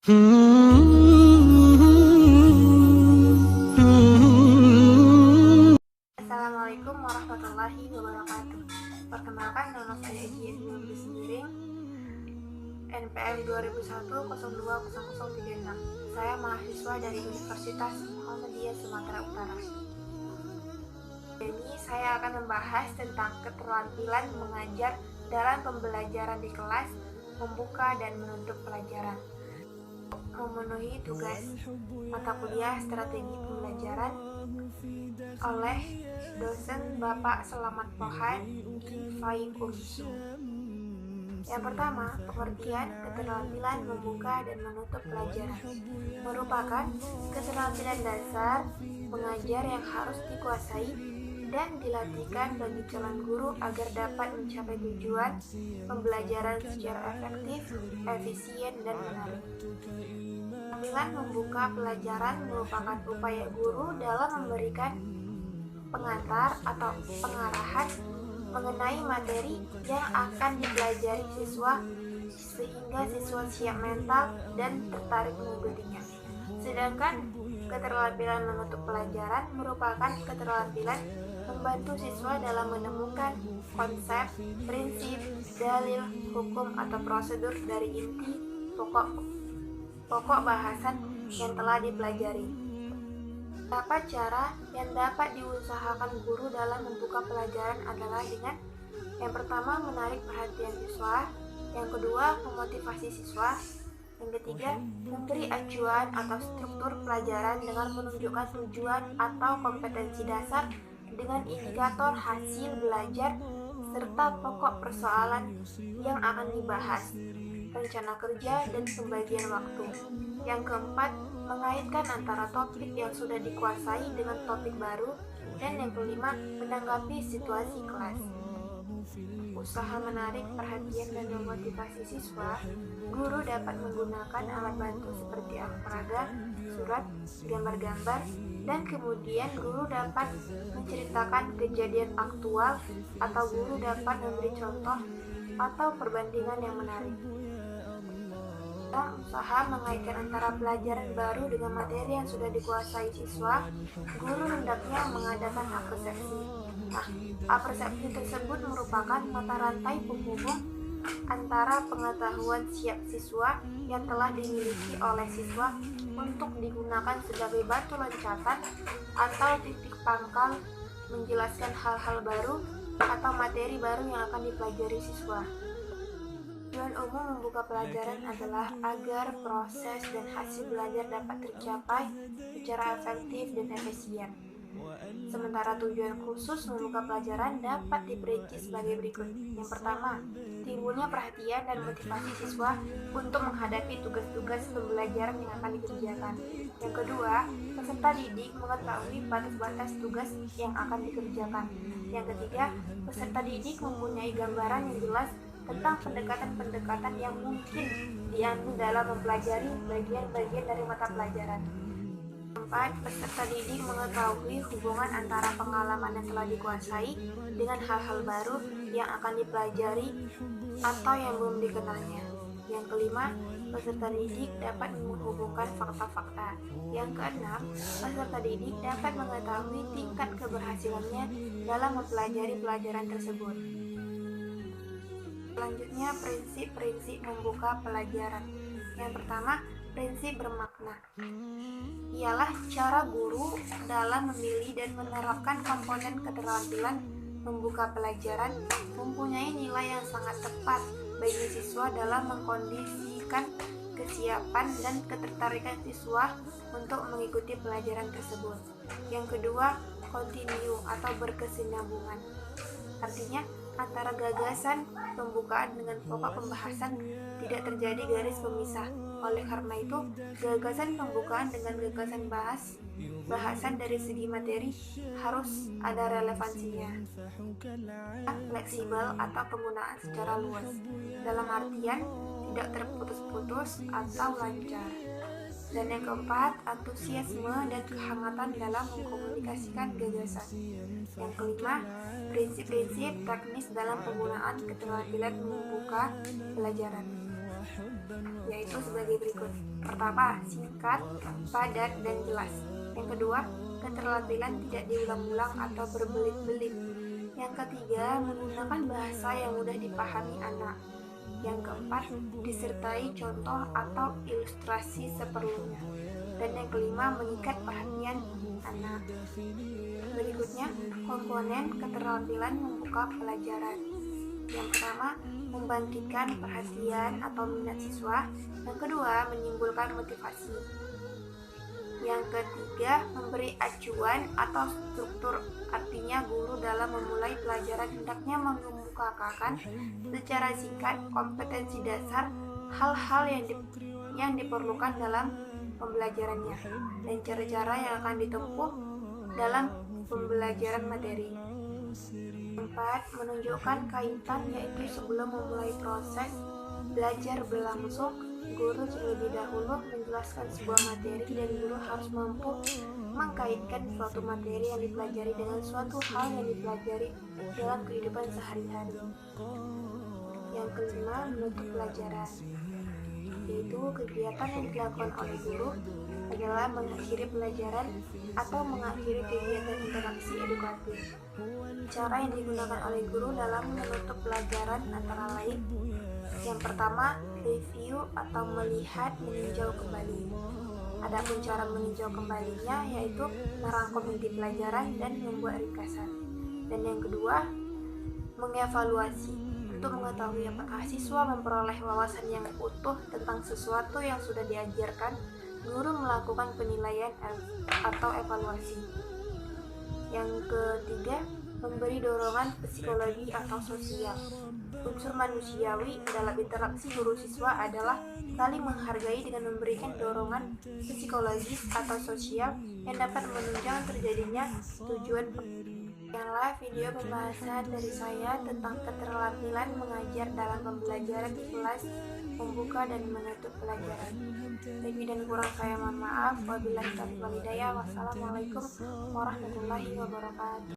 Assalamualaikum warahmatullahi wabarakatuh. Perkenalkan, nama saya Ejin Sendiri, NPM 2001-020036. Saya mahasiswa dari Universitas Muhammadiyah Sumatera Utara. Jadi saya akan membahas tentang keterampilan mengajar dalam pembelajaran di kelas, membuka dan menutup pelajaran, memenuhi tugas mata kuliah strategi pembelajaran oleh dosen Bapak Selamat Pohan Ifai Kursu. Yang pertama, pengertian keterampilan membuka dan menutup pelajaran merupakan keterampilan dasar mengajar yang harus dikuasai dan dilatihkan bagi calon guru agar dapat mencapai tujuan pembelajaran secara efektif, efisien, dan menarik. Keterampilan membuka pelajaran merupakan upaya guru dalam memberikan pengantar atau pengarahan mengenai materi yang akan dipelajari siswa sehingga siswa siap mental dan tertarik mengikutinya. Sedangkan keterampilan menutup pelajaran merupakan keterampilan membantu siswa dalam menemukan konsep, prinsip, dalil, hukum atau prosedur dari inti pokok bahasan yang telah dipelajari. Beberapa cara yang dapat diusahakan guru dalam membuka pelajaran adalah dengan yang pertama, menarik perhatian siswa, yang kedua, memotivasi siswa, yang ketiga, memberi acuan atau struktur pelajaran dengan menunjukkan tujuan atau kompetensi dasar dengan indikator hasil belajar serta pokok persoalan yang akan dibahas, rencana kerja, dan pembagian waktu. Yang keempat, mengaitkan antara topik yang sudah dikuasai dengan topik baru. Dan yang kelima, menanggapi situasi kelas. Usaha menarik perhatian dan memotivasi siswa, guru dapat menggunakan alat bantu seperti alat peraga, surat, gambar-gambar, dan kemudian guru dapat menceritakan kejadian aktual atau guru dapat memberi contoh atau perbandingan yang menarik. Usaha mengaitkan antara pelajaran baru dengan materi yang sudah dikuasai siswa, guru hendaknya mengadakan apersepsi. Apersepsi tersebut merupakan mata rantai penghubung antara pengetahuan siap siswa yang telah dimiliki oleh siswa untuk digunakan sebagai batu loncatan atau titik pangkal menjelaskan hal-hal baru atau materi baru yang akan dipelajari siswa. Tujuan umum membuka pelajaran adalah agar proses dan hasil belajar dapat tercapai secara efektif dan efisien. Sementara tujuan khusus membuka pelajaran dapat diperinci sebagai berikut. Yang pertama, timbulnya perhatian dan motivasi siswa untuk menghadapi tugas-tugas pembelajaran yang akan dikerjakan. Yang kedua, peserta didik mengetahui batas-batas tugas yang akan dikerjakan. Yang ketiga, peserta didik mempunyai gambaran yang jelas tentang pendekatan-pendekatan yang mungkin diambil dalam mempelajari bagian-bagian dari mata pelajaran. 4. Peserta didik mengetahui hubungan antara pengalaman yang telah dikuasai dengan hal-hal baru yang akan dipelajari atau yang belum dikenalnya. Yang kelima, peserta didik dapat menghubungkan fakta-fakta. Yang keenam, peserta didik dapat mengetahui tingkat keberhasilannya dalam mempelajari pelajaran tersebut. Selanjutnya, prinsip-prinsip membuka pelajaran. Yang pertama, prinsip bermakna. Ialah cara guru dalam memilih dan menerapkan komponen keterampilan membuka pelajaran mempunyai nilai yang sangat tepat bagi siswa dalam mengkondisikan kesiapan dan ketertarikan siswa untuk mengikuti pelajaran tersebut. Yang kedua, kontinu atau berkesinambungan. Artinya, antara gagasan pembukaan dengan pokok pembahasan tidak terjadi garis pemisah. Oleh karena itu, gagasan pembukaan dengan gagasan bahasan dari segi materi harus ada relevansinya. Fleksibel atau penggunaan secara luas, dalam artian tidak terputus-putus atau lancar. Dan yang keempat, antusiasme dan kehangatan dalam mengkomunikasikan gagasan. Yang kelima, prinsip-prinsip teknis dalam penggunaan keterampilan membuka pelajaran. yaitu sebagai berikut. Pertama, singkat, padat, dan jelas. Yang kedua, keterampilan tidak diulang-ulang atau berbelit-belit. Yang ketiga, menggunakan bahasa yang mudah dipahami anak. Yang keempat, disertai contoh atau ilustrasi seperlunya. Dan yang kelima, mengikat perhatian anak. Berikutnya, komponen keterampilan membuka pelajaran. Yang pertama, membangkitkan perhatian atau minat siswa. Yang kedua, menimbulkan motivasi. Yang ketiga, memberi acuan atau struktur, artinya guru dalam memulai pelajaran hendaknya mengemukakan secara singkat kompetensi dasar hal-hal yang diperlukan dalam pembelajarannya dan cara-cara yang akan ditempuh dalam pembelajaran materi. 4. Menunjukkan kaitan, yaitu sebelum memulai proses belajar berlangsung, guru terlebih dahulu menjelaskan sebuah materi dan guru harus mampu mengkaitkan suatu materi yang dipelajari dengan suatu hal yang dipelajari dalam kehidupan sehari-hari. Yang kelima, menutup pelajaran, yaitu kegiatan yang dilakukan oleh guru adalah mengakhiri pelajaran atau mengakhiri kegiatan interaksi edukatif. Cara yang digunakan oleh guru dalam menutup pelajaran antara lain: yang pertama, review atau melihat meninjau kembali. Adapun cara meninjau kembalinya yaitu merangkum inti pelajaran dan membuat ringkasan. Dan yang kedua, mengevaluasi untuk mengetahui apakah siswa memperoleh wawasan yang utuh tentang sesuatu yang sudah diajarkan. Guru melakukan penilaian atau evaluasi. Yang ketiga, memberi dorongan psikologi atau sosial. Unsur manusiawi dalam interaksi guru siswa adalah saling menghargai dengan memberikan dorongan psikologis atau sosial yang dapat menunjang terjadinya tujuan. Demikianlah video pembahasan dari saya tentang keterampilan mengajar dalam pembelajaran di kelas, membuka dan menutup pelajaran. Lebih dan kurang saya mohon maaf. Wabillahi taufiq wal hidayah. Wassalamualaikum warahmatullahi wabarakatuh.